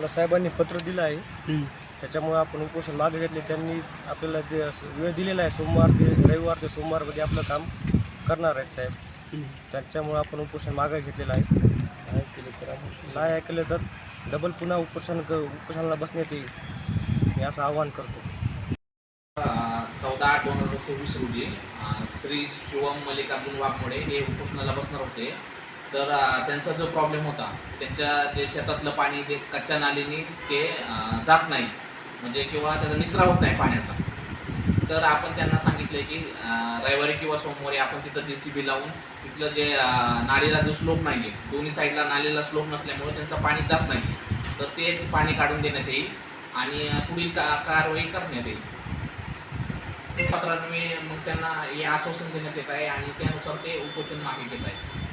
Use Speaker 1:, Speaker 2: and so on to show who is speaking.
Speaker 1: साहेबांनी पत्र दिलं आहे, त्याच्यामुळे आपण उपोषण मागे घेतले. त्यांनी आपल्याला जे वेळ दिलेला आहे सोमवार ते रविवार ते सोमवारमध्ये आपलं काम करणार आहेत साहेब. त्याच्यामुळे आपण उपोषण मागे घेतलेलं आहे. नाही ऐकलं तर डबल पुन्हा उपोषणाला बसण्यात येईल, मी असं आवाहन करतो.
Speaker 2: 14/8/2026 रोजी श्री शिवम मल्लिकार्जुन वाघमोडे हे उपोषणाला बसणार होते. तर त्यांचा जो प्रॉब्लेम होता, त्यांच्या जे शेतातलं पाणी ते कच्च्या नालीने ते जात नाही, म्हणजे किंवा त्याचा निचरा होत नाही पाण्याचा. तर आपण त्यांना सांगितलं की रविवारी किंवा सोमवारी आपण तिथं JCB लावून तिथलं जे नालीला जो स्लोप नाही आहे, दोन्ही साईडला नालीला स्लोप नसल्यामुळे त्यांचं पाणी जात नाही, तर ते पाणी काढून देण्यात येईल आणि पुढील कारवाई करण्यात येईल. पत्राने मग त्यांना हे आश्वासन देण्यात येत आहे आणि त्यानुसार ते उपोषण मागे घेत आहे.